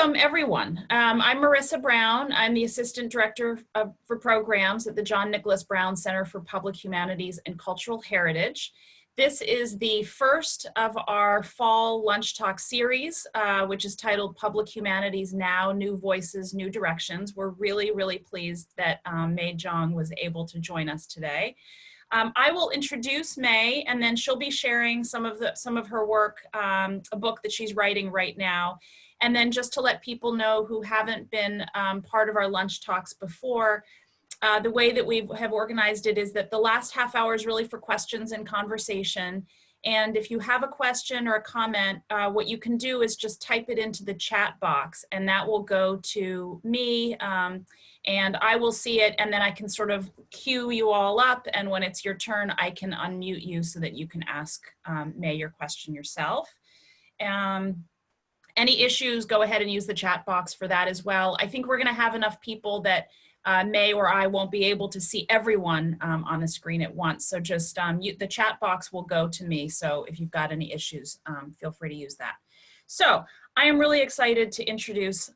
Welcome, everyone. I'm Marissa Brown. I'm the Assistant Director for Programs at the John Nicholas Brown Center for Public Humanities and Cultural Heritage. This is the first of our fall lunch talk series, which is titled Public Humanities Now, New Voices, New Directions. We're really pleased that May Jeong was able to join us today. I will introduce May, and then she'll be sharing some of her work, a book that she's writing right now. And then just to let people know who haven't been part of our lunch talks before, the way that we have organized it is that the last half hour is really for questions and conversation. And if you have a question or a comment, what you can do is just type it into the chat box, and that will go to me, and I will see it, and then I can sort of queue you all up, and when it's your turn, I can unmute you so that you can ask May your question yourself. Any issues, go ahead and use the chat box for that as well. I think we're gonna have enough people that May or I won't be able to see everyone on the screen at once. So just, the chat box will go to me. So if you've got any issues, feel free to use that. So I am really excited to introduce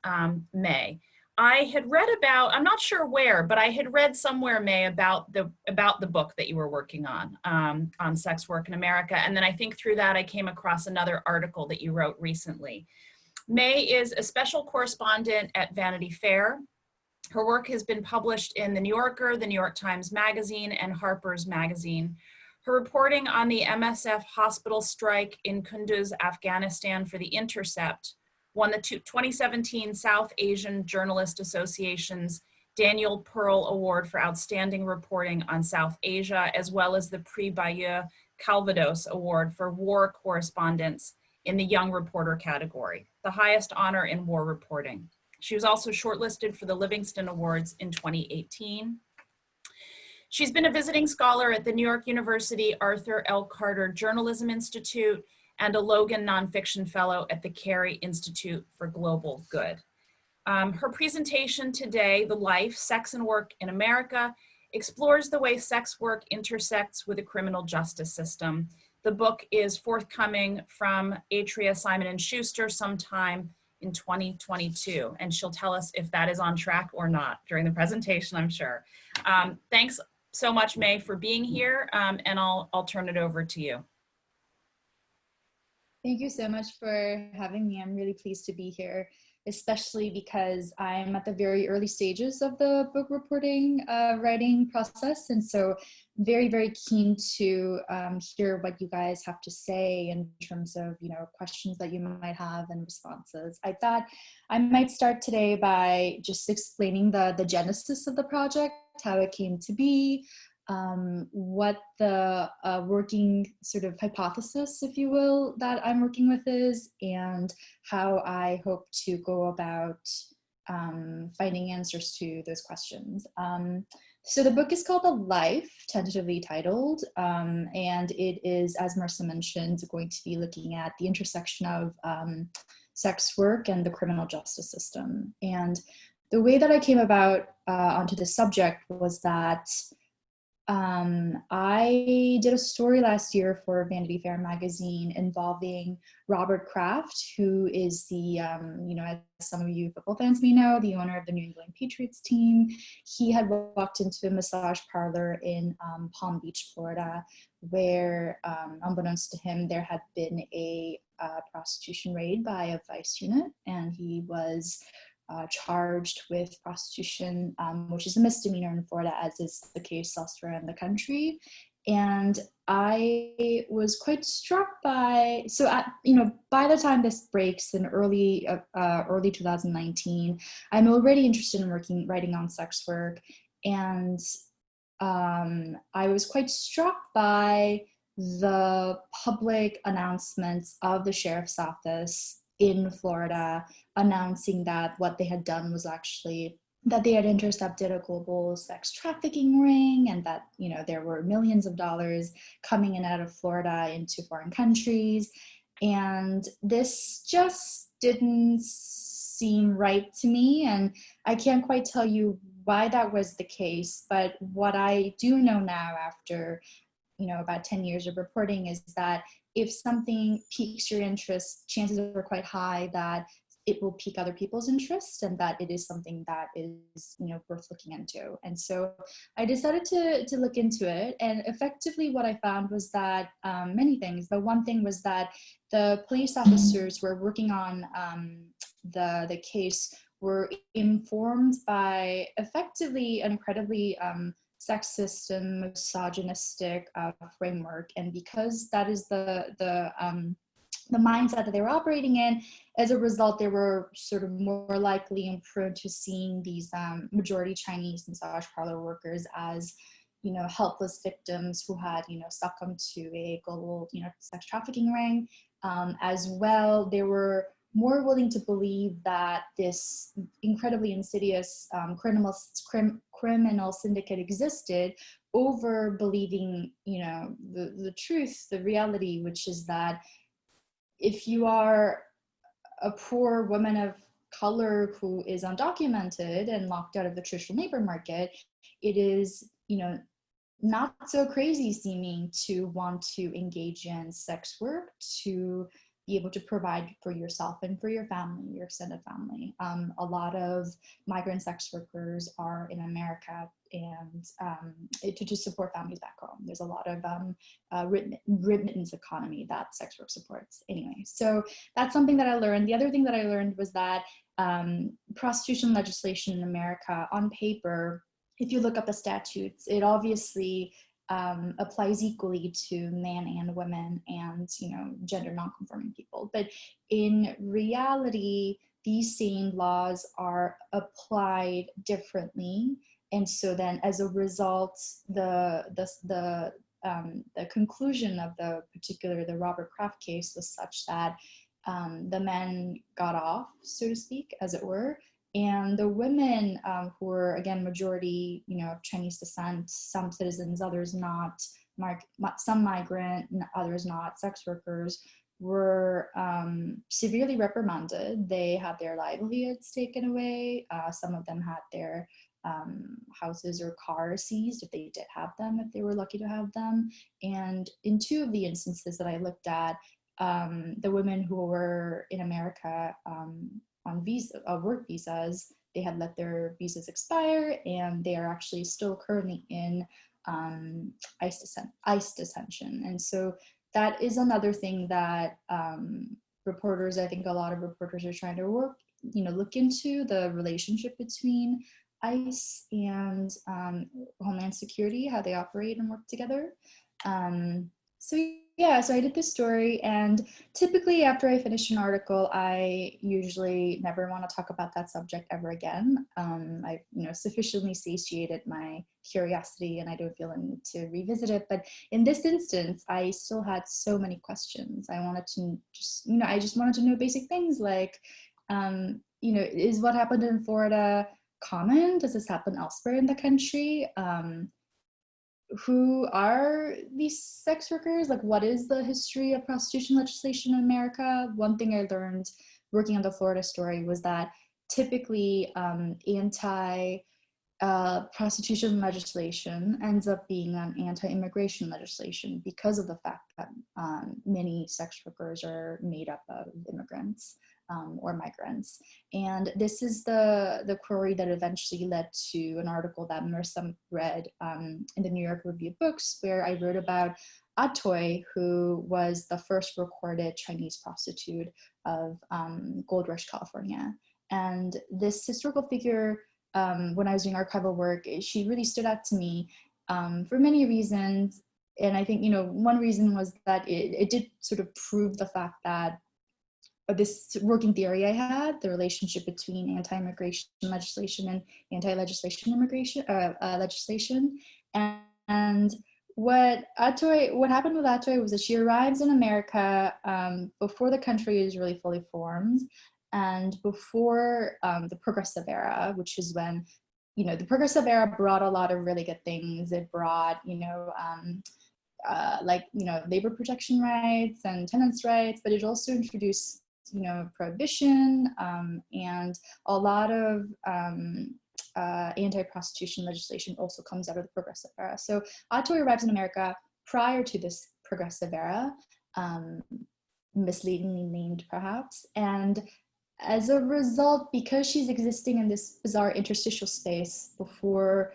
May. I had read about, I'm not sure where, but I had read somewhere, May, about the book that you were working on sex work in America. And then I think through that, I came across another article that you wrote recently. May is a special correspondent at Vanity Fair. Her work has been published in The New Yorker, The New York Times Magazine, and Harper's Magazine. Her reporting on the MSF hospital strike in Kunduz, Afghanistan for The Intercept won the 2017 South Asian Journalist Association's Daniel Pearl Award for Outstanding Reporting on South Asia, as well as the Prix Bayeux Calvados Award for War Correspondents in the Young Reporter category, the highest honor in war reporting. She was also shortlisted for the Livingston Awards in 2018. She's been a visiting scholar at the New York University Arthur L. Carter Journalism Institute and a Logan Nonfiction Fellow at the Carey Institute for Global Good. Her presentation today, The Life, Sex and Work in America, explores the way sex work intersects with the criminal justice system. The book is forthcoming from Atria, Simon & Schuster sometime in 2022, and she'll tell us if that is on track or not during the presentation, I'm sure. Thanks so much, May, for being here, and I'll turn it over to you. Thank you so much for having me. I'm really pleased to be here, especially because I'm at the very early stages of the book reporting writing process. And so very keen to hear what you guys have to say in terms of, questions that you might have and responses. I thought I might start today by just explaining the genesis of the project, how it came to be, what the working sort of hypothesis, if you will, that I'm working with is, and how I hope to go about finding answers to those questions. So the book is called The Life, tentatively titled, and it is, as Marissa mentioned, going to be looking at the intersection of sex work and the criminal justice system. And the way that I came about onto this subject was that I did a story last year for Vanity Fair magazine involving Robert Kraft, who is the, as some of you football fans may know, the owner of the New England Patriots team. He had walked into a massage parlor in Palm Beach, Florida, where, unbeknownst to him, there had been a prostitution raid by a vice unit, and he was charged with prostitution, which is a misdemeanor in Florida, as is the case elsewhere in the country. And I was quite struck by, by the time this breaks in early 2019, I'm already interested in writing on sex work. And I was quite struck by the public announcements of the sheriff's office in Florida announcing that what they had done was actually that they had intercepted a global sex trafficking ring, and that there were millions of dollars coming in out of Florida into foreign countries. And this just didn't seem right to me, and I can't quite tell you why that was the case. But what I do know now, after about 10 years of reporting, is that if something piques your interest, chances are quite high that it will pique other people's interest and that it is something that is, worth looking into. And so I decided to look into it. And effectively what I found was that many things, but one thing was that the police officers who were working on the case were informed by effectively an incredibly sexist and misogynistic framework. And because that is the mindset that they were operating in, as a result, they were sort of more likely and prone to seeing these majority Chinese massage parlor workers as, helpless victims who had, succumbed to a global, sex trafficking ring. As well, they were more willing to believe that this incredibly insidious criminal syndicate existed over believing, the truth, the reality, which is that if you are a poor woman of color who is undocumented and locked out of the traditional labor market, it is, not so crazy seeming to want to engage in sex work to be able to provide for yourself and for your family, your extended family. A lot of migrant sex workers are in America and to support families back home. There's a lot of remittance economy that sex work supports anyway. So that's something that I learned. The other thing that I learned was that prostitution legislation in America on paper, if you look up the statutes, it obviously applies equally to men and women and, gender nonconforming people. But in reality, these same laws are applied differently. And so then as a result, the conclusion of the Robert Kraft case was such that the men got off, so to speak, as it were. And the women who were, again, majority, of Chinese descent, some citizens, others not, some migrant, others not, sex workers, were severely reprimanded. They had their livelihoods taken away. Some of them had their houses or cars seized if they did have them, if they were lucky to have them. And in two of the instances that I looked at, the women who were in America on work visas, they had let their visas expire, and they are actually still currently in ICE detention. And so that is another thing that reporters, I think a lot of reporters are trying to look into the relationship between ICE and Homeland Security, how they operate and work together. So I did this story, and typically after I finish an article, I usually never want to talk about that subject ever again. I've sufficiently satiated my curiosity, and I don't feel a need to revisit it. But in this instance, I still had so many questions. I wanted to just wanted to know basic things like, is what happened in Florida common? Does this happen elsewhere in the country? Who are these sex workers? Like, what is the history of prostitution legislation in America? One thing I learned working on the Florida story was that typically anti-prostitution legislation ends up being anti-immigration legislation because of the fact that many sex workers are made up of immigrants. Or migrants. And this is the query that eventually led to an article that Marissa read in the New York Review of Books, where I wrote about Atoy, who was the first recorded Chinese prostitute of Gold Rush, California. And this historical figure, when I was doing archival work, she really stood out to me for many reasons. And I think, one reason was that it did sort of prove the fact that this working theory I had, the relationship between anti-immigration legislation and anti-legislation immigration legislation. And what happened with Atoy was that she arrives in America before the country is really fully formed, and before the progressive era, which is when, the progressive era brought a lot of really good things. It brought, labor protection rights and tenants' rights, but it also introduced prohibition and a lot of anti-prostitution legislation also comes out of the progressive era. So Atoy arrives in America prior to this progressive era, misleadingly named perhaps, and as a result, because she's existing in this bizarre interstitial space before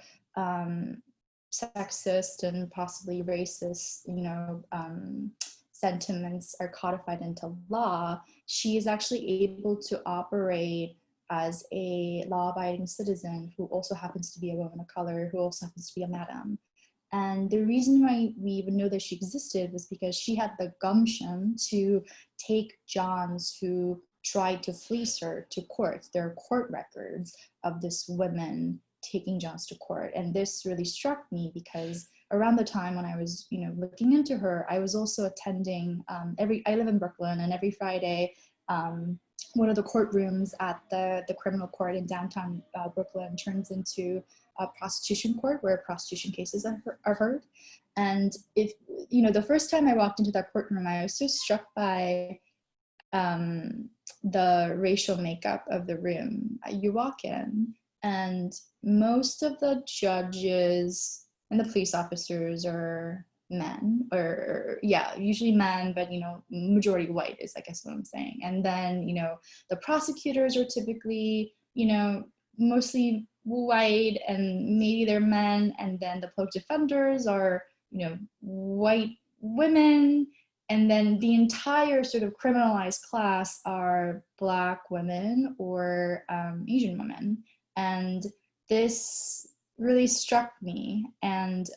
sexist and possibly racist, sentiments are codified into law, she is actually able to operate as a law-abiding citizen who also happens to be a woman of color, who also happens to be a madam. And the reason why we even know that she existed was because she had the gumption to take Johns who tried to fleece her to court. There are court records of this woman taking Johns to court. And this really struck me because around the time when I was, looking into her, I was also attending I live in Brooklyn, and every Friday, one of the courtrooms at the criminal court in downtown Brooklyn turns into a prostitution court where prostitution cases are heard. And the first time I walked into that courtroom, I was so struck by the racial makeup of the room. You walk in, and most of the judges and the police officers are men, usually men, but majority white is, I guess, what I'm saying. And then the prosecutors are typically mostly white, and maybe they're men, and then the public defenders are white women, and then the entire sort of criminalized class are Black women or Asian women. And this really struck me. And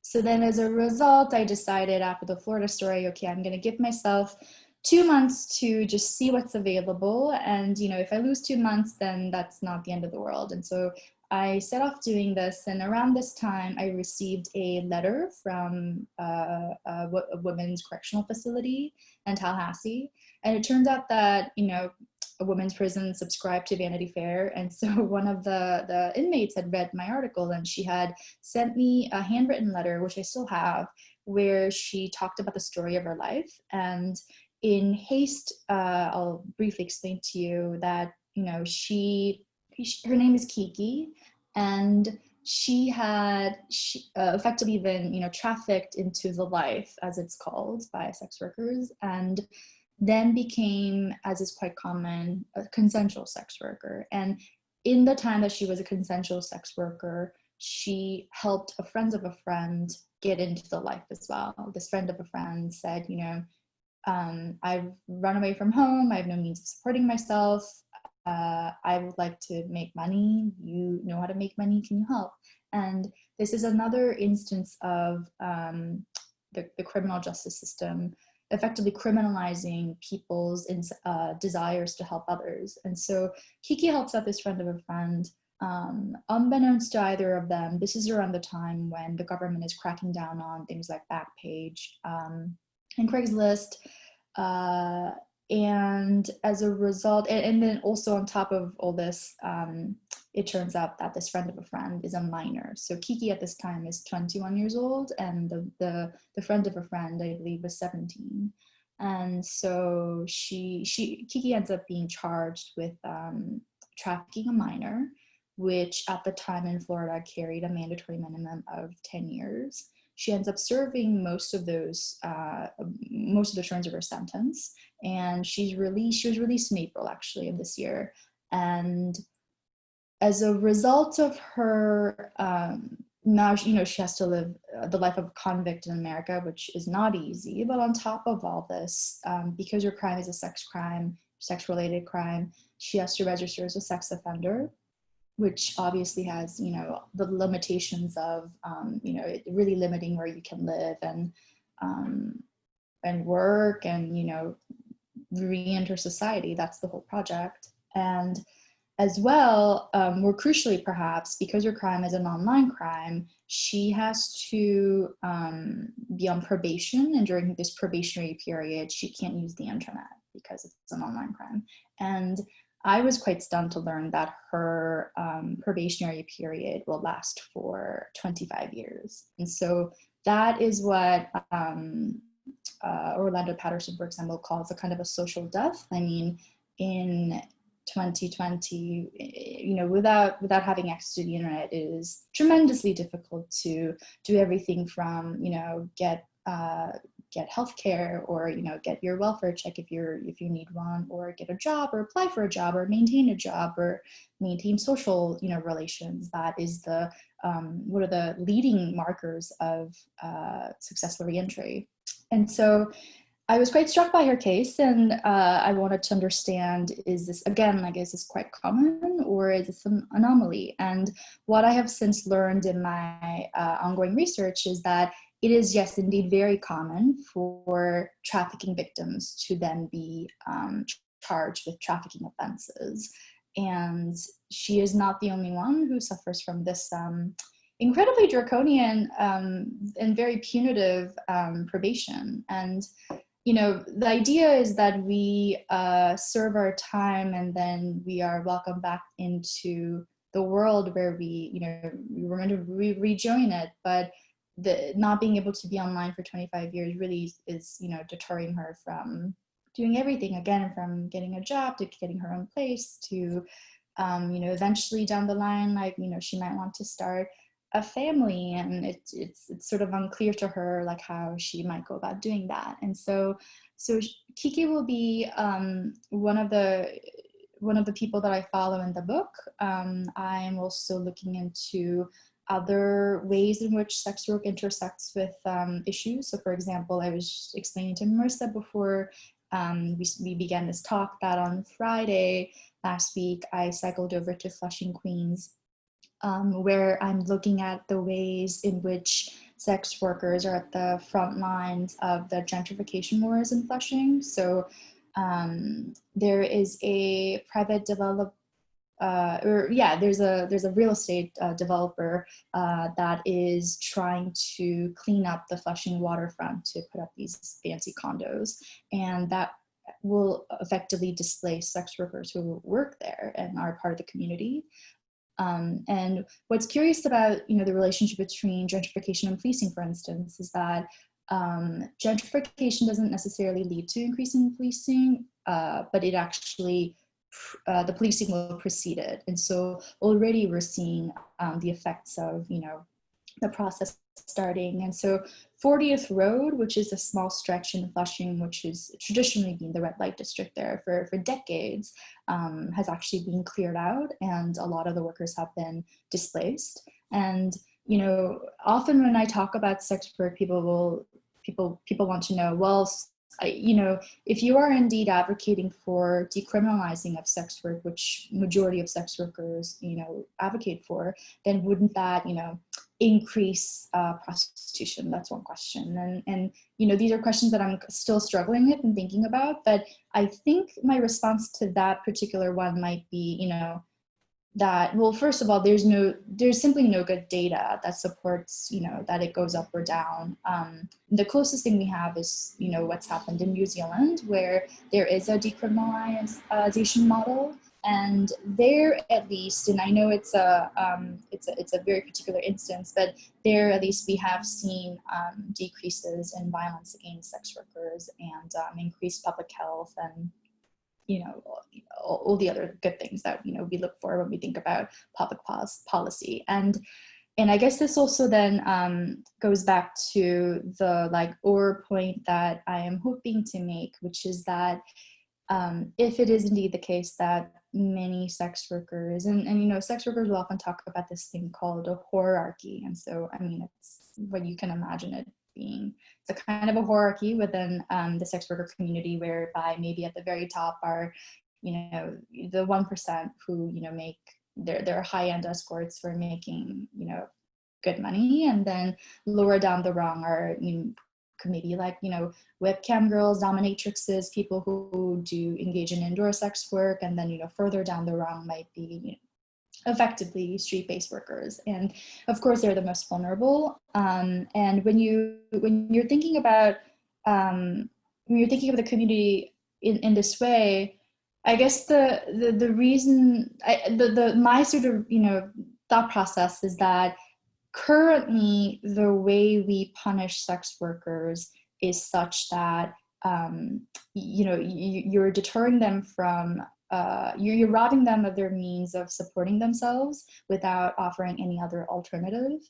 so then as a result, I decided after the Florida story, okay, I'm going to give myself 2 months to just see what's available. And, if I lose 2 months, then that's not the end of the world. And so I set off doing this. And around this time, I received a letter from a women's correctional facility in Tallahassee. And it turns out that, a women's prison subscribed to Vanity Fair. And so one of the inmates had read my article, and she had sent me a handwritten letter, which I still have, where she talked about the story of her life. And in haste, I'll briefly explain to you that, her name is Kiki, and she had effectively been, trafficked into the life, as it's called, by sex workers, and then became, as is quite common, a consensual sex worker. And in the time that she was a consensual sex worker, she helped a friend of a friend get into the life as well. This friend of a friend said, I've run away from home, I have no means of supporting myself, I would like to make money, you know how to make money, can you help? And this is another instance of the criminal justice system effectively criminalizing people's desires to help others. And so Kiki helps out this friend of a friend. Unbeknownst to either of them, this is around the time when the government is cracking down on things like Backpage and Craigslist. And as a result, and then also on top of all this, it turns out that this friend of a friend is a minor. So Kiki at this time is 21 years old, and the friend of a friend, I believe, was 17. And so Kiki ends up being charged with trafficking a minor, which at the time in Florida carried a mandatory minimum of 10 years. She ends up serving most of the terms of her sentence, and she was released in April, actually, of this year. And as a result of her, now, she has to live the life of a convict in America, which is not easy. But on top of all this, because her crime is a sex crime, sex-related crime, she has to register as a sex offender, which obviously has, the limitations of, really limiting where you can live and work and, re-enter society. That's the whole project. And as well, more crucially perhaps, because her crime is an online crime, she has to be on probation, and during this probationary period, she can't use the internet because it's an online crime. And I was quite stunned to learn that her probationary period will last for 25 years. And so that is what Orlando Patterson, for example, calls a kind of a social death. I mean, in 2020, without having access to the internet, it is tremendously difficult to do everything from, get get healthcare, or get your welfare check if you need one, or get a job, or apply for a job, or maintain a job, or maintain social relations. That is the what are the leading markers of successful reentry. And so I was quite struck by her case, and I wanted to understand, is this, again, like, is this quite common, or is this an anomaly? And what I have since learned in my ongoing research is that it is, yes, indeed very common for trafficking victims to then be charged with trafficking offenses. And she is not the only one who suffers from this incredibly draconian and very punitive probation. And the idea is that we serve our time, and then we are welcomed back into the world where we rejoin it. But the not being able to be online for 25 years really is, deterring her from doing everything, again, from getting a job to getting her own place to, eventually down the line, like, she might want to start a family, and it's sort of unclear to her, like, how she might go about doing that. And so Kiki will be one of the people that I follow in the book. I'm also looking into other ways in which sex work intersects with issues. So, for example, I was explaining to Marissa before we began this talk that on Friday last week I cycled over to Flushing, Queens, where I'm looking at the ways in which sex workers are at the front lines of the gentrification wars in Flushing. So there is a private there's a real estate developer that is trying to clean up the Flushing waterfront to put up these fancy condos, and that will effectively displace sex workers who work there and are part of the community. And what's curious about the relationship between gentrification and policing, for instance, is that gentrification doesn't necessarily lead to increasing policing, but it actually the policing will precede it. And so already we're seeing the effects of the process starting. And so 40th Road, which is a small stretch in Flushing, which has traditionally been the red light district there for decades, has actually been cleared out, and a lot of the workers have been displaced. And often when I talk about sex work, people want to know, well, if you are indeed advocating for decriminalizing of sex work, which majority of sex workers, advocate for, then wouldn't that, increase prostitution? That's one question. And these are questions that I'm still struggling with and thinking about. But I think my response to that particular one might be, that, well, first of all, there's simply no good data that supports, that it goes up or down. The closest thing we have is, what's happened in New Zealand, where there is a decriminalization model, and there, at least, and I know it's a very particular instance, but there, at least, we have seen decreases in violence against sex workers and increased public health, and all the other good things that we look for when we think about public policy. And I guess this also then goes back to the or point that I am hoping to make, which is that if it is indeed the case that many sex workers, and sex workers will often talk about this thing called a hierarchy. And so, it's what you can imagine it being. It's a kind of a hierarchy within the sex worker community, whereby maybe at the very top are, the 1% who, make their high-end escorts for making, good money. And then lower down the rung are, maybe webcam girls, dominatrixes, people who do engage in indoor sex work. And then, further down the rung might be, effectively street-based workers. And of course, they're the most vulnerable. And when you're thinking about the community in this way, I guess the reason my sort of thought process is that currently the way we punish sex workers is such that you're deterring them from you're robbing them of their means of supporting themselves without offering any other alternative.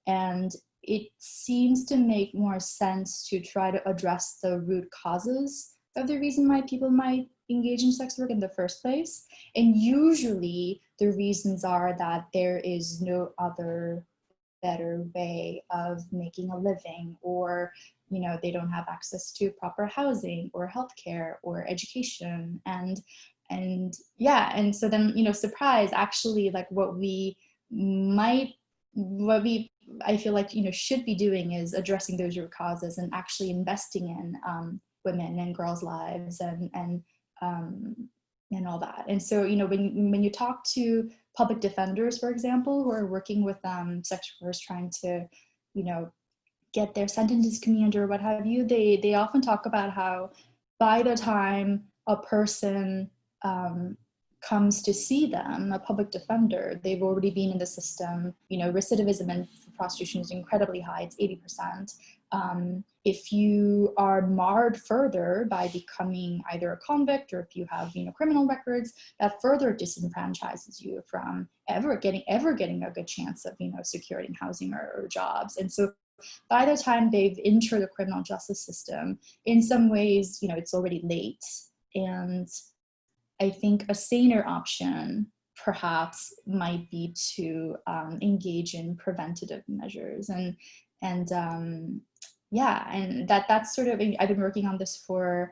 And it seems to make more sense to try to address the root causes of the reason why people might engage in sex work in the first place. And usually the reasons are that there is no other better way of making a living, or they don't have access to proper housing or healthcare or education, and so then surprise, actually, like what I feel like should be doing is addressing those root causes and actually investing in women and girls' lives and all that. And so when you talk to public defenders, for example, who are working with sex workers trying to get their sentences commuted or what have you, they often talk about how by the time a person comes to see them, a public defender, they've already been in the system. Recidivism in prostitution is incredibly high, it's 80%. If you are marred further by becoming either a convict, or if you have criminal records, that further disenfranchises you from ever getting a good chance of securing housing or jobs. And so by the time they've entered the criminal justice system, in some ways it's already late. And I think a saner option perhaps might be to engage in preventative measures, and that's sort of, I've been working on this for,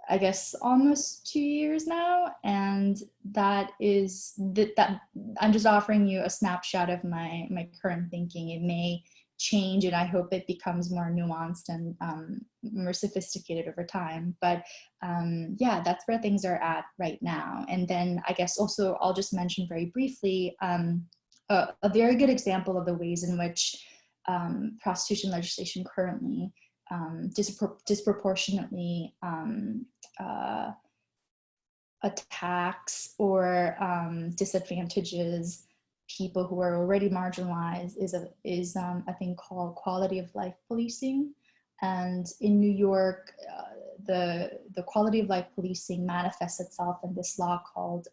I guess, almost 2 years now, and that I'm just offering you a snapshot of my current thinking. It may change, and I hope it becomes more nuanced and more sophisticated over time, but that's where things are at right now. And then I guess also I'll just mention very briefly a very good example of the ways in which prostitution legislation currently disproportionately attacks or disadvantages people who are already marginalized is a thing called quality of life policing. And in New York, the quality of life policing manifests itself in this law called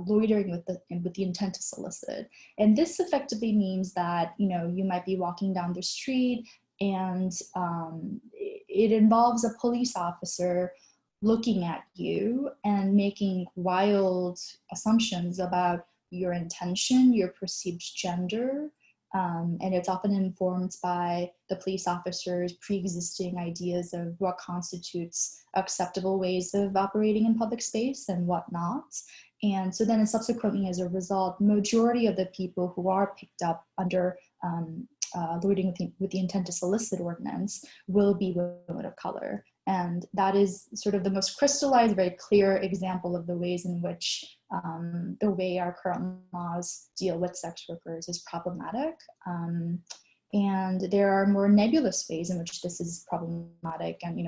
loitering with the intent to solicit. And this effectively means that you might be walking down the street, and it involves a police officer looking at you and making wild assumptions about your intention, your perceived gender, and it's often informed by the police officer's pre-existing ideas of what constitutes acceptable ways of operating in public space and what not. And so then subsequently, as a result, majority of the people who are picked up under loitering with the intent to solicit ordinance will be women of color. And that is sort of the most crystallized, very clear example of the ways in which the way our current laws deal with sex workers is problematic. And there are more nebulous ways in which this is problematic. And,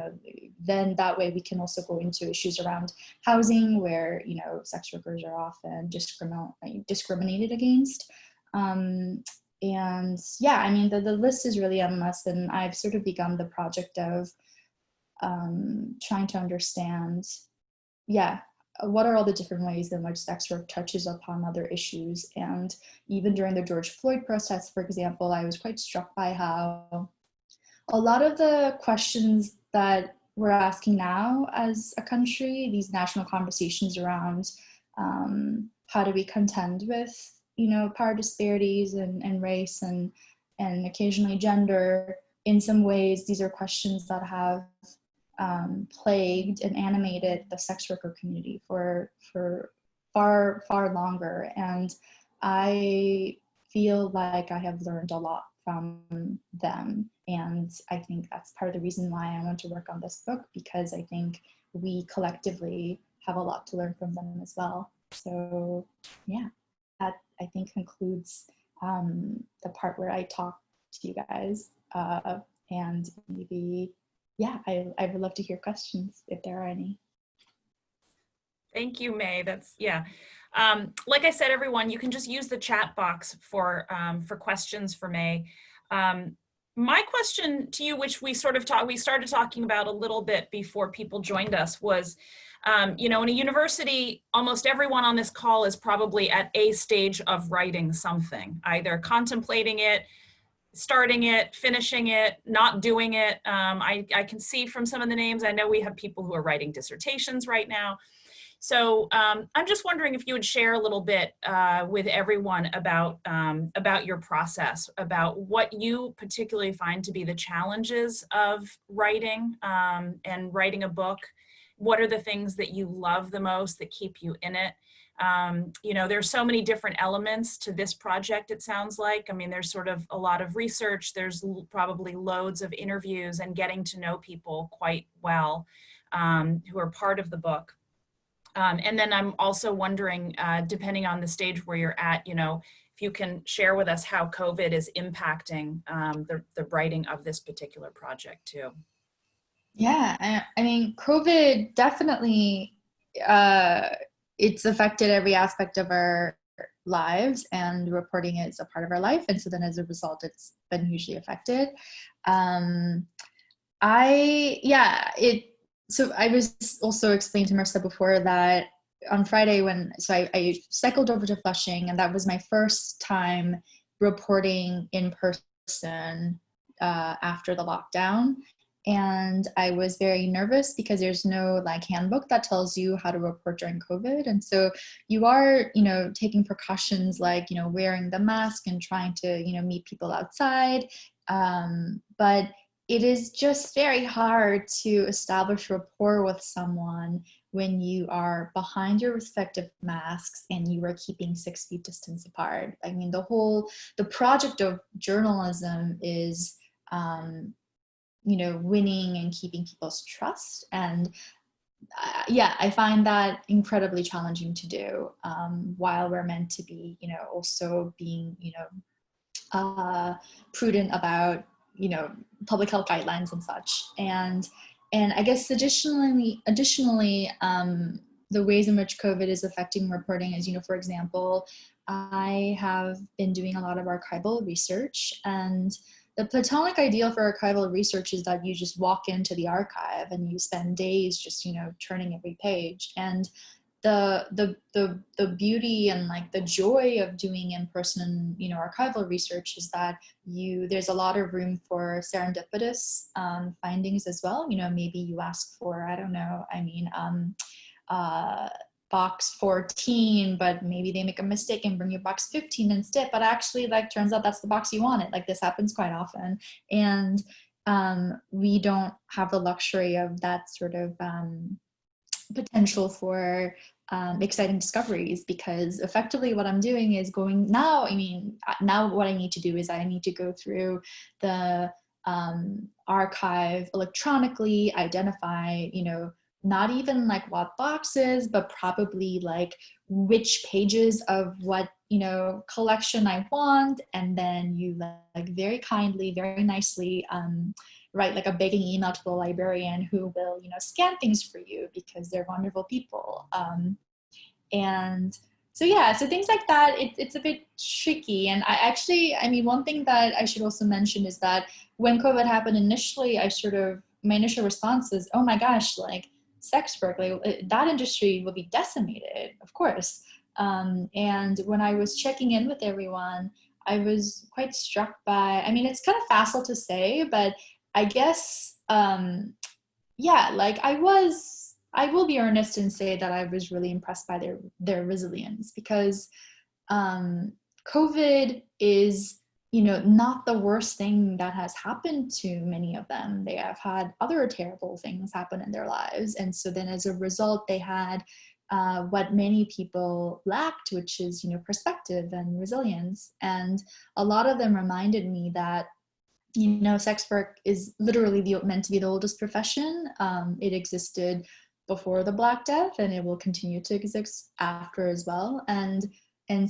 then that way we can also go into issues around housing, where, sex workers are often discriminated against. And yeah, I mean, the list is really endless, and I've sort of begun the project of trying to understand, what are all the different ways in which sex work touches upon other issues. And even during the George Floyd protests, for example, I was quite struck by how a lot of the questions that we're asking now as a country, these national conversations around how do we contend with, power disparities and race and occasionally gender, in some ways, these are questions that have plagued and animated the sex worker community for far, far longer. And I feel like I have learned a lot from them. And I think that's part of the reason why I want to work on this book, because I think we collectively have a lot to learn from them as well. So yeah, that I think concludes the part where I talk to you guys. And maybe, I would love to hear questions if there are any. Thank you, May. That's, like I said, everyone, you can just use the chat box for questions for May. My question to you, which we started talking about a little bit before people joined us, was, in a university, almost everyone on this call is probably at a stage of writing something, either contemplating it, starting it, finishing it, not doing it. I can see from some of the names, I know we have people who are writing dissertations right now. So I'm just wondering if you would share a little bit with everyone about your process, about what you particularly find to be the challenges of writing and writing a book. What are the things that you love the most that keep you in it? You know, there's so many different elements to this project, it sounds like. I mean, there's sort of a lot of research, there's probably loads of interviews and getting to know people quite well who are part of the book. And then I'm also wondering, depending on the stage where you're at, you know, if you can share with us how COVID is impacting the writing of this particular project too. Yeah, I mean, COVID definitely, it's affected every aspect of our lives, and reporting is a part of our life. And so then as a result, it's been hugely affected. So I was also explaining to Marissa before that on Friday I cycled over to Flushing, and that was my first time reporting in person after the lockdown. And I was very nervous because there's no like handbook that tells you how to report during COVID. And so you are, you know, taking precautions like, you know, wearing the mask and trying to, you know, meet people outside. But it is just very hard to establish rapport with someone when you are behind your respective masks and you are keeping 6 feet distance apart. I mean, the project of journalism is, you know, winning and keeping people's trust. And I find that incredibly challenging to do while we're meant to be, you know, also being, you know, prudent about, you know, public health guidelines and such. And I guess additionally, the ways in which COVID is affecting reporting is, you know, for example, I have been doing a lot of archival research, and the platonic ideal for archival research is that you just walk into the archive and you spend days just, you know, turning every page. And the beauty and like the joy of doing in-person, you know, archival research is that there's a lot of room for serendipitous findings as well. You know, maybe you ask for, I don't know, I mean, box 14, but maybe they make a mistake and bring you box 15 instead, but actually like turns out that's the box you wanted. Like this happens quite often. And we don't have the luxury of that sort of potential for exciting discoveries, because effectively what I'm doing is now what I need to do is I need to go through the archive electronically, identify, you know, not even like what boxes, but probably like which pages of what, you know, collection I want. And then you like very kindly, very nicely write like a begging email to the librarian who will, you know, scan things for you because they're wonderful people. And so, yeah, so things like that, it's a bit tricky. And I mean, one thing that I should also mention is that when COVID happened initially, my initial response is, oh my gosh, like sex work, like that industry will be decimated, of course. And when I was checking in with everyone, I was quite struck by, I mean, it's kind of facile to say, but I guess, like I will be earnest and say that I was really impressed by their resilience, because COVID is, you know, not the worst thing that has happened to many of them. They have had other terrible things happen in their lives. And so then as a result, they had what many people lacked, which is, you know, perspective and resilience. And a lot of them reminded me that, you know, sex work is literally meant to be the oldest profession. It existed before the Black Death, and it will continue to exist after as well. And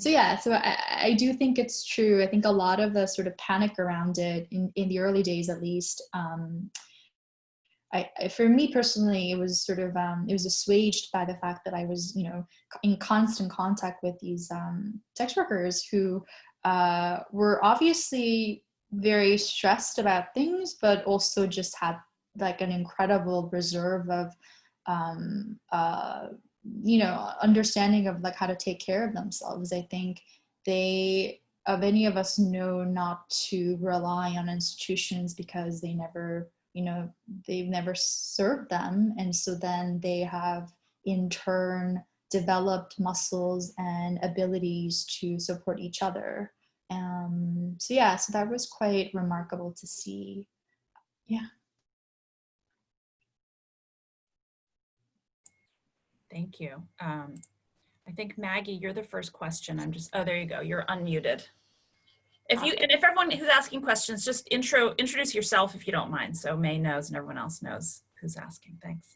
so, yeah, so I do think it's true. I think a lot of the sort of panic around it in the early days, at least, for me personally, it was sort of, it was assuaged by the fact that I was, you know, in constant contact with these sex workers who were obviously very stressed about things, but also just had like an incredible reserve of, you know, understanding of like how to take care of themselves. I think they any of us know not to rely on institutions because they never, they've never served them. And so then they have in turn developed muscles and abilities to support each other. So yeah, so that was quite remarkable to see. Yeah. Thank you. I think Maggie, you're the first question. Oh, there you go. You're unmuted. If everyone who's asking questions, just introduce yourself if you don't mind. So May knows and everyone else knows who's asking. Thanks.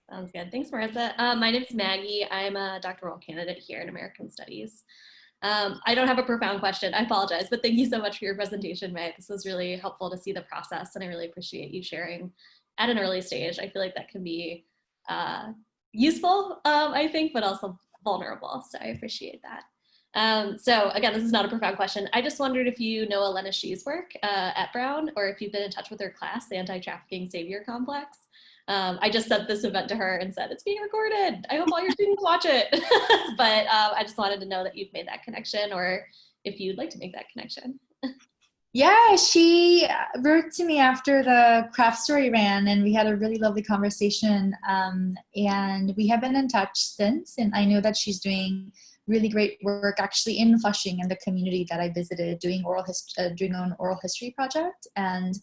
Sounds good. Thanks, Marissa. My name is Maggie. I'm a doctoral candidate here in American Studies. I don't have a profound question. I apologize, but thank you so much for your presentation, May. This was really helpful to see the process, and I really appreciate you sharing at an early stage. I feel like that can be useful, I think, but also vulnerable. So I appreciate that. So again, this is not a profound question. I just wondered if you know Elena Shee's work at Brown, or if you've been in touch with her class, the Anti-Trafficking Savior Complex. I just sent this event to her and said, it's being recorded. I hope all your students watch it. But I just wanted to know that you've made that connection, or if you'd like to make that connection. Yeah, she wrote to me after the craft story ran, and we had a really lovely conversation. And we have been in touch since, and I know that she's doing really great work actually in Flushing in the community that I visited, doing an oral history project. And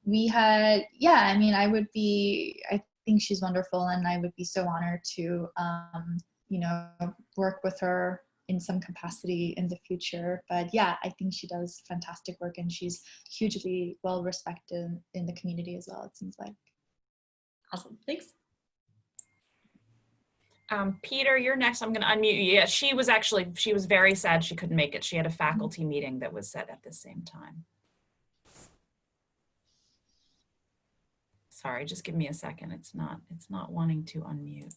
we had, yeah, I mean, I think she's wonderful, and I would be so honored to, work with her in some capacity in the future. But yeah, I think she does fantastic work, and she's hugely well respected in the community as well, it seems like. Awesome, thanks. Peter, you're next. I'm going to unmute you. Yeah, she was very sad she couldn't make it. She had a faculty meeting that was set at the same time. Sorry, just give me a second. It's not wanting to unmute.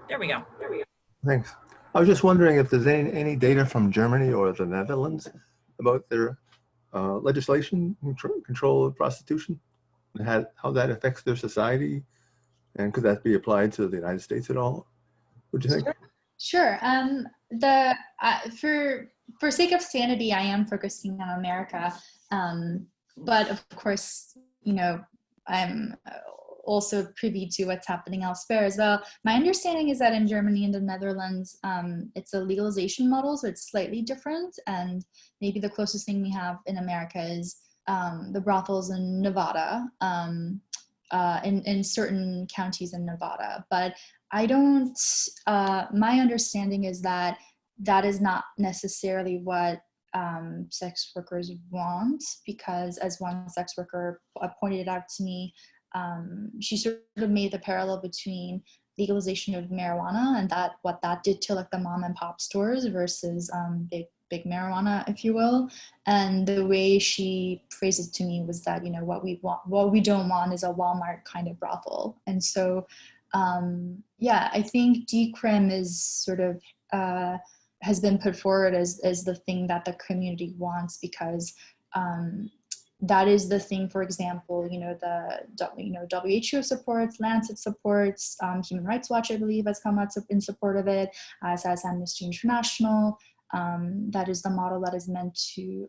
There we go. Thanks. I was just wondering if there's any data from Germany or the Netherlands about their legislation control of prostitution, and how that affects their society, and could that be applied to the United States at all? What do you think? Sure. For sake of sanity, I am focusing on America, but of course, I'm also privy to what's happening elsewhere as well. My understanding is that in Germany and the Netherlands, it's a legalization model, so it's slightly different. And maybe the closest thing we have in America is the brothels in Nevada, in certain counties in Nevada. But I don't, my understanding is that that is not necessarily what sex workers want, because as one sex worker pointed out to me, she sort of made the parallel between legalization of marijuana and what that did to like the mom and pop stores versus big marijuana, if you will. And the way she phrased it to me was that, what we don't want is a Walmart kind of brothel. And so, yeah, I think decrim is sort of has been put forward as the thing that the community wants, because that is the thing, for example, WHO supports, Lancet supports, Human Rights Watch, I believe, has come out in support of it, as has Amnesty International. That is the model that is meant to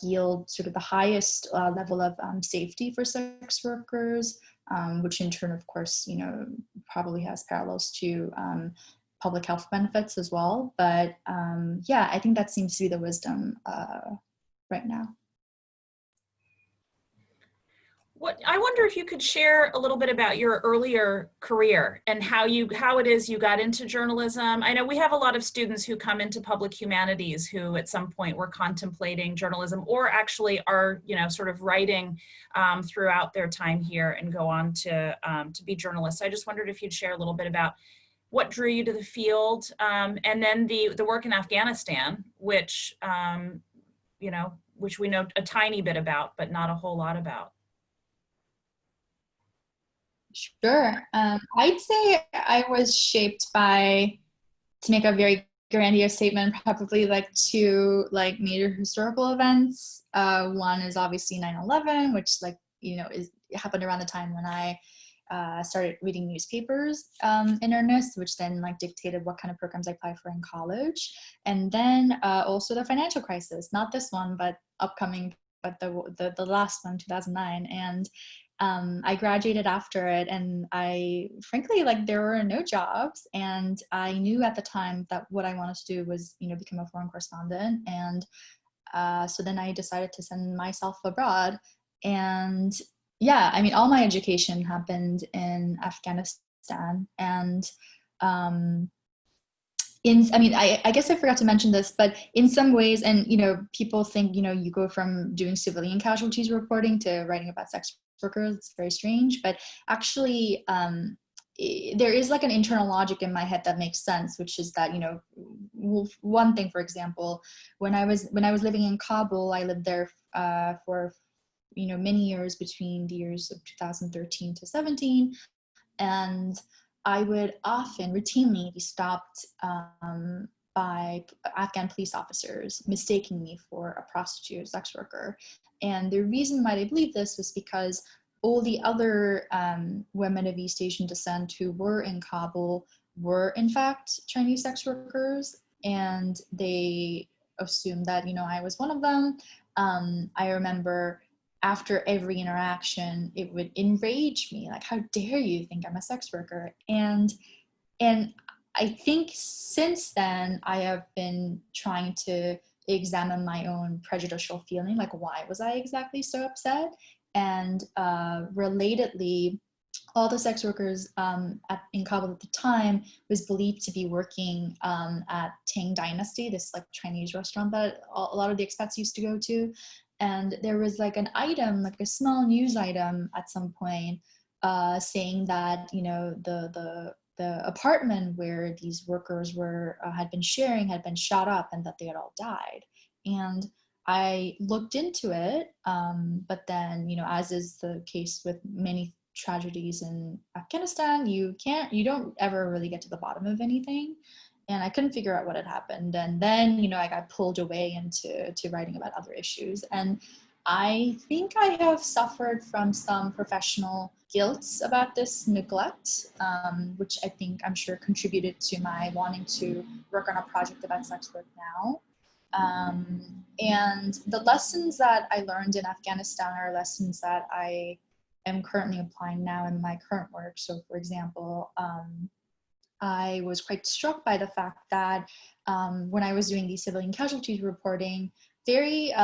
yield sort of the highest level of safety for sex workers, which in turn, of course, probably has parallels to public health benefits as well. But yeah, I think that seems to be the wisdom right now. I wonder if you could share a little bit about your earlier career and how it is you got into journalism. I know we have a lot of students who come into public humanities who at some point were contemplating journalism, or actually are, sort of writing throughout their time here and go on to be journalists. I just wondered if you'd share a little bit about what drew you to the field, and then the work in Afghanistan, which which we know a tiny bit about, but not a whole lot about. Sure. I'd say I was shaped by, to make a very grandiose statement, probably like two major historical events. One is obviously 9/11, which happened around the time when I started reading newspapers in earnest, which then like dictated what kind of programs I applied for in college. And then also the financial crisis, not this one, but upcoming, but the last one, 2009. And I graduated after it, and I frankly, like, there were no jobs, and I knew at the time that what I wanted to do was, you know, become a foreign correspondent. And so then I decided to send myself abroad. And yeah, I mean, all my education happened in Afghanistan. And I guess I forgot to mention this, but in some ways, and, you know, people think, you know, you go from doing civilian casualties reporting to writing about sex workers. It's very strange, but actually, there is like an internal logic in my head that makes sense, which is that, you know, one thing, for example, when I was living in Kabul, I lived there for, you know, many years between the years of 2013 to 17, and I would often routinely be stopped by Afghan police officers mistaking me for a prostitute, sex worker. And the reason why they believed this was because all the other women of East Asian descent who were in Kabul were in fact Chinese sex workers, and they assumed that, you know, I was one of them. I remember after every interaction, it would enrage me, like, how dare you think I'm a sex worker? And I think since then, I have been trying to examine my own prejudicial feeling, like, why was I exactly so upset? And relatedly, all the sex workers in Kabul at the time was believed to be working at Tang Dynasty, this like Chinese restaurant that a lot of the expats used to go to. And there was like an item, like a small news item at some point saying that, you know, the apartment where these workers were had been sharing had been shot up, and that they had all died. And I looked into it, but then, you know, as is the case with many tragedies in Afghanistan, you don't ever really get to the bottom of anything. And I couldn't figure out what had happened. And then, you know, I got pulled away into writing about other issues. And I think I have suffered from some professional guilt about this neglect, which I'm sure contributed to my wanting to work on a project about sex work now. And the lessons that I learned in Afghanistan are lessons that I am currently applying now in my current work. So, for example, I was quite struck by the fact that when I was doing these civilian casualties reporting, very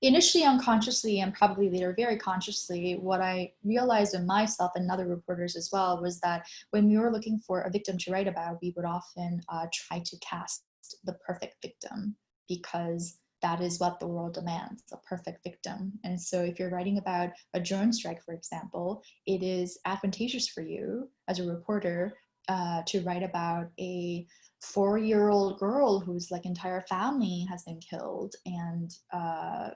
initially unconsciously and probably later very consciously, what I realized in myself and other reporters as well was that when we were looking for a victim to write about, we would often try to cast the perfect victim, because that is what the world demands, a perfect victim. And so if you're writing about a drone strike, for example, it is advantageous for you as a reporter to write about a 4-year-old girl whose like entire family has been killed, and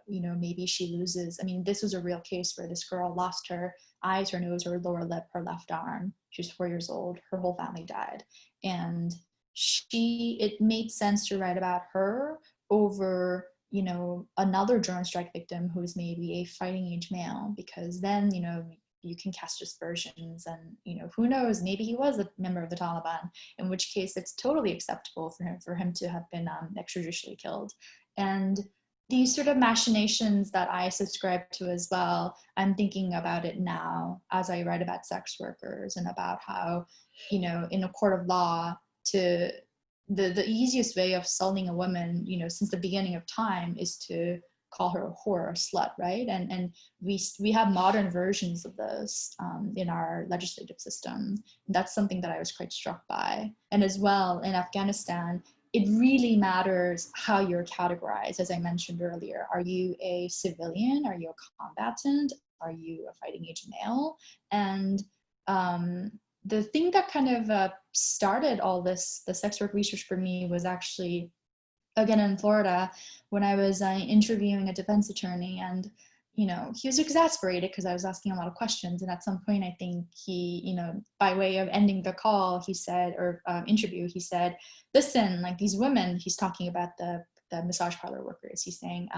you know, maybe she loses. I mean, this was a real case where this girl lost her eyes, her nose, her lower lip, her left arm. She was 4 years old. Her whole family died, and it made sense to write about her over, you know, another drone strike victim who's maybe a fighting age male, because then, you know, you can cast aspersions, and, you know, who knows, maybe he was a member of the Taliban, in which case it's totally acceptable for him to have been extrajudicially killed. And these sort of machinations that I subscribe to as well, I'm thinking about it now as I write about sex workers, and about how, you know, in a court of law, the easiest way of sullying a woman, you know, since the beginning of time, is to call her a whore or a slut, right? And we have modern versions of this in our legislative system. And that's something that I was quite struck by. And as well, in Afghanistan, it really matters how you're categorized, as I mentioned earlier. Are you a civilian? Are you a combatant? Are you a fighting age male? And the thing that kind of started all this, the sex work research for me, was actually, again, in Florida, when I was interviewing a defense attorney. And, you know, he was exasperated because I was asking a lot of questions. And at some point, I think he, you know, by way of ending the call, he said, or interview, he said, listen, like, these women, he's talking about the massage parlor workers. He's saying,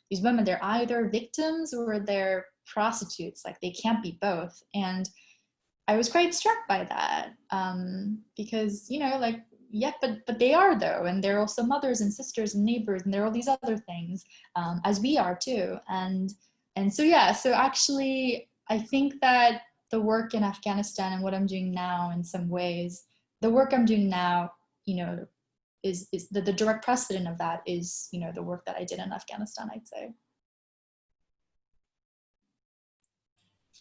these women, they're either victims or they're prostitutes. Like, they can't be both. And I was quite struck by that, because, you know, like, yeah, but they are though, and they're also mothers and sisters and neighbors, and there are all these other things, as we are too. And so, yeah, so actually, I think that the work in Afghanistan and what I'm doing now, in some ways, the work I'm doing now, you know, is the direct precedent of that is, you know, the work that I did in Afghanistan, I'd say.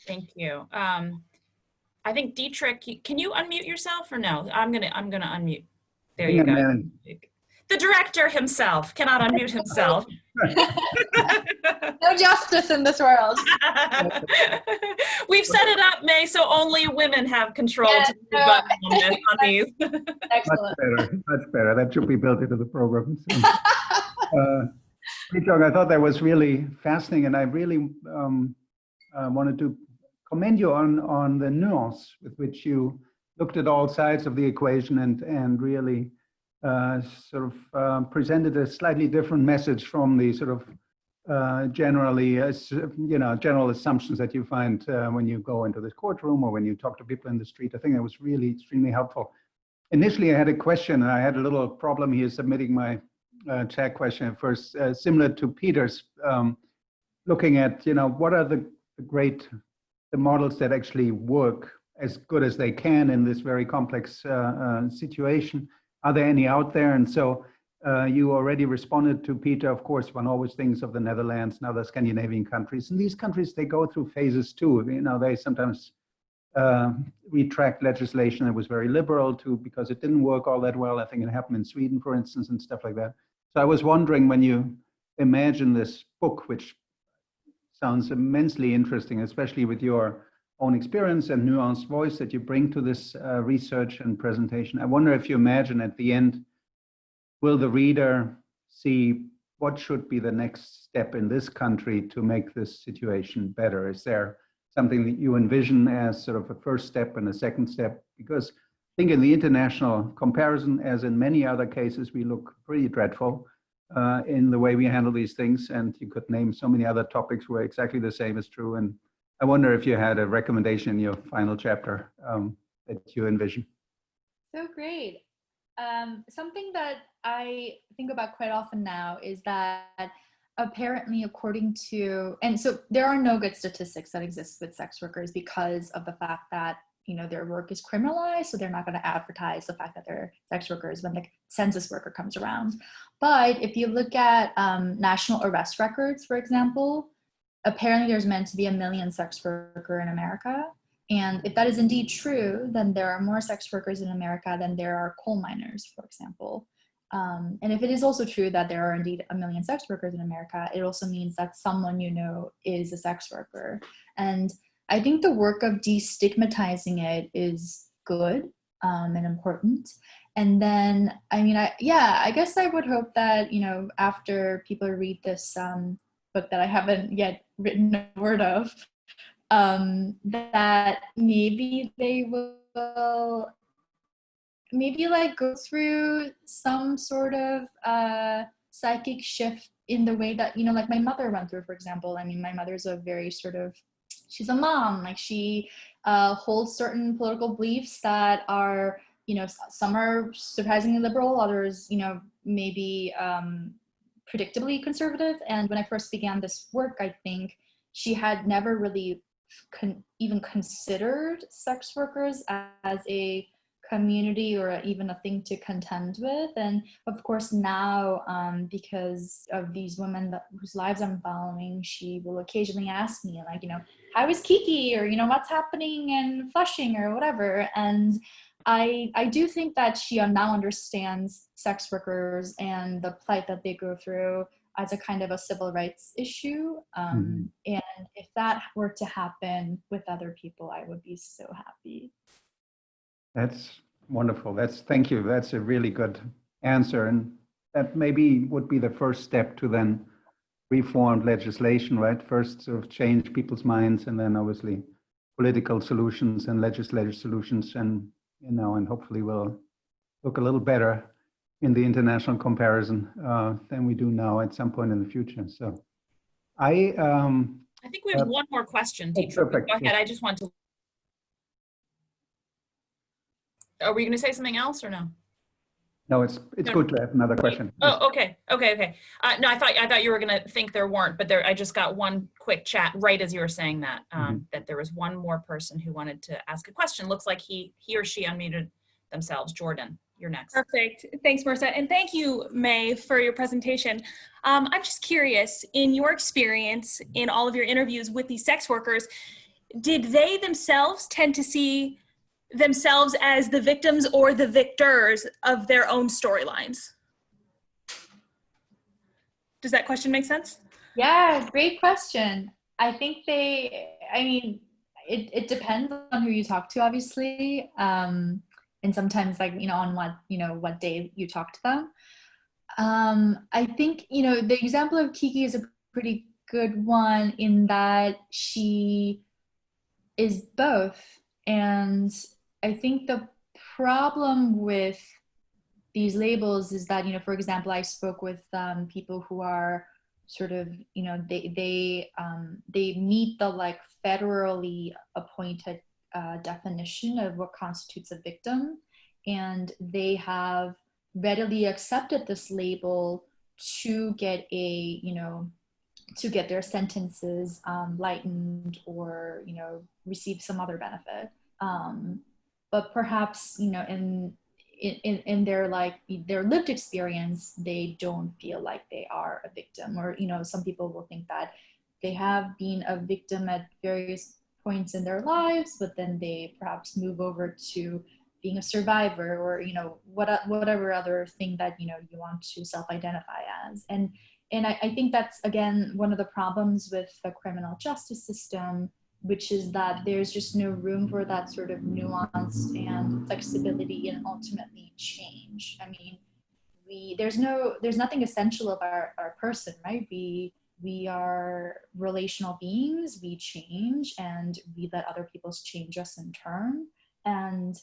Thank you. I think Dietrich, can you unmute yourself or no? I'm gonna unmute. There you go. The director himself cannot unmute himself. No justice in this world. We've set it up, May, so only women have control to the button on these. Excellent. Much better. That should be built into the program. Jeong, I thought that was really fascinating, and I really wanted to commend you on the nuance with which you looked at all sides of the equation and really sort of presented a slightly different message from the sort of generally, general assumptions that you find when you go into this courtroom or when you talk to people in the street. I think that was really extremely helpful. Initially, I had a question, and I had a little problem here submitting my chat question at first, similar to Peter's, looking at, what are the models that actually work as good as they can in this very complex situation. Are there any out there? And so you already responded to Peter. Of course, one always thinks of the Netherlands and other Scandinavian countries. And these countries, they go through phases too. They sometimes retract legislation that was very liberal too, because it didn't work all that well. I think it happened in Sweden, for instance, and stuff like that. So I was wondering, when you imagine this book, which sounds immensely interesting, especially with your own experience and nuanced voice that you bring to this research and presentation. I wonder if you imagine at the end, will the reader see what should be the next step in this country to make this situation better? Is there something that you envision as sort of a first step and a second step? Because I think in the international comparison, as in many other cases, we look pretty dreadful in the way we handle these things. And you could name so many other topics where exactly the same is true. And I wonder if you had a recommendation in your final chapter that you envision. So great. Something that I think about quite often now is that apparently, according to, and so there are no good statistics that exist with sex workers because of the fact that, their work is criminalized, so they're not going to advertise the fact that they're sex workers when the census worker comes around. But if you look at national arrest records, for example, apparently there's meant to be 1 million sex workers in America. And if that is indeed true, then there are more sex workers in America than there are coal miners, for example. And if it is also true that there are indeed 1 million sex workers in America, it also means that someone is a sex worker. And I think the work of destigmatizing it is good and important. And then, I guess I would hope that, after people read this book that I haven't yet written a word of, that maybe they will go through some sort of psychic shift in the way that, like my mother went through, for example. My mother's a very she's a mom, she holds certain political beliefs that are, some are surprisingly liberal, others, maybe predictably conservative. And when I first began this work, I think she had never really even considered sex workers as a community or even a thing to contend with. And of course now, because of these women whose lives I'm following, she will occasionally ask me how is Kiki, or what's happening in Flushing or whatever. And I do think that she now understands sex workers and the plight that they go through as a kind of a civil rights issue. And if that were to happen with other people, I would be so happy. That's wonderful. Thank you. That's a really good answer. And that maybe would be the first step to then reform legislation, right? First sort of change people's minds, and then obviously political solutions and legislative solutions, and and hopefully we'll look a little better in the international comparison than we do now at some point in the future. So I think we have one more question, teacher. perfect. Go ahead. I just want to. Are we going to say something else or no? No, it's good to have another question. Oh, okay. No, I thought you were going to think there weren't, but I just got one quick chat right as you were saying that, that there was one more person who wanted to ask a question. Looks like he or she unmuted themselves. Jordan, you're next. Perfect. Thanks, Marissa. And thank you, May, for your presentation. I'm just curious, in your experience in all of your interviews with these sex workers, did they themselves tend to see themselves as the victims or the victors of their own storylines? Does that question make sense? Yeah, great question. I think it depends on who you talk to, obviously. And sometimes on what day you talk to them. I think, the example of Kiki is a pretty good one in that she is both. And I think the problem with these labels is that, for example, I spoke with people who are sort of, they meet the federally appointed definition of what constitutes a victim, and they have readily accepted this label to get to get their sentences lightened or receive some other benefit. But perhaps in their lived experience, they don't feel like they are a victim, or some people will think that they have been a victim at various points in their lives, but then they perhaps move over to being a survivor, or whatever other thing that you want to self-identify as. And I think that's, again, one of the problems with the criminal justice system, which is that there's just no room for that sort of nuance and flexibility and ultimately change. I mean, there's nothing essential of our person, right? We are relational beings, we change, and we let other people's change us in turn. And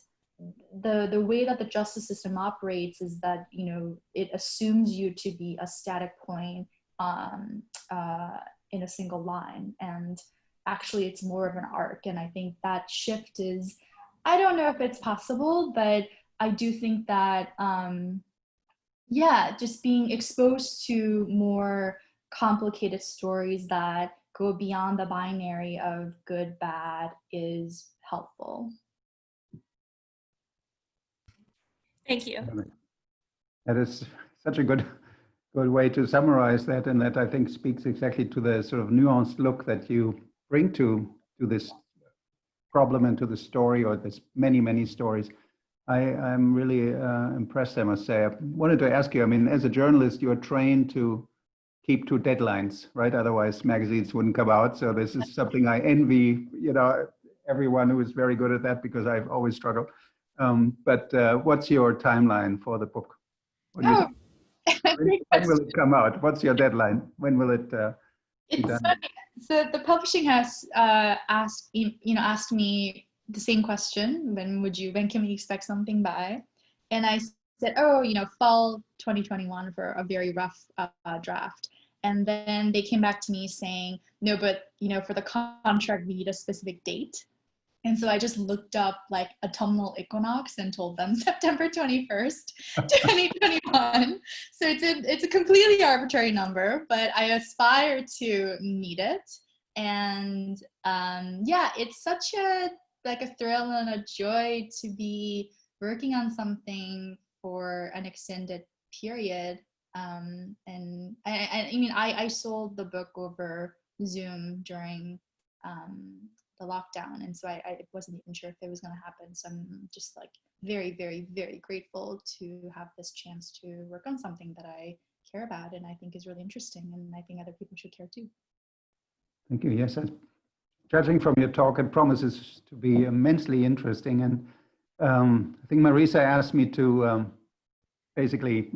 the way that the justice system operates is that, it assumes you to be a static point in a single line. And actually it's more of an arc. And I think that shift is, I don't know if it's possible, but I do think that, just being exposed to more complicated stories that go beyond the binary of good, bad is helpful. Thank you. That is such a good way to summarize that, and that I think speaks exactly to the sort of nuanced look that you bring to this problem and to the story, or this many stories. I'm really impressed, I must say. I wanted to ask you, I mean, as a journalist, you are trained to keep to deadlines, right? Otherwise magazines wouldn't come out. So this is something I envy, everyone who is very good at that, because I've always struggled. But what's your timeline for the book? When will it come out? What's your deadline? When will it be done? Funny. So the publishing house asked me the same question: when can we expect something by? And I said, fall 2021 for a very rough draft. And then they came back to me saying, no, but for the contract we need a specific date. And so I just looked up autumnal equinox and told them September 21st, 2021. So it's a completely arbitrary number, but I aspire to meet it. And it's such a thrill and a joy to be working on something for an extended period. And I sold the book over Zoom during the lockdown, and so I wasn't even sure if it was going to happen. So I'm just very, very, very grateful to have this chance to work on something that I care about and I think is really interesting, and I think other people should care too. Thank you. Yes, judging from your talk, it promises to be immensely interesting. And I think Marisa asked me to basically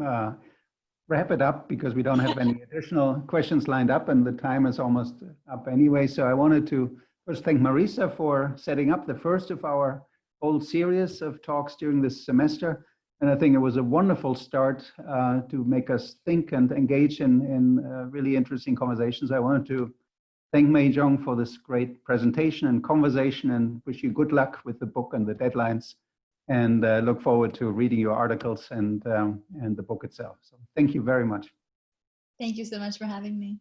wrap it up, because we don't have any additional questions lined up and the time is almost up anyway. So I wanted to first thank Marisa for setting up the first of our whole series of talks during this semester. And I think it was a wonderful start to make us think and engage in really interesting conversations. I wanted to thank Jeong for this great presentation and conversation, and wish you good luck with the book and the deadlines. and look forward to reading your articles and the book itself. So thank you very much. Thank you so much for having me.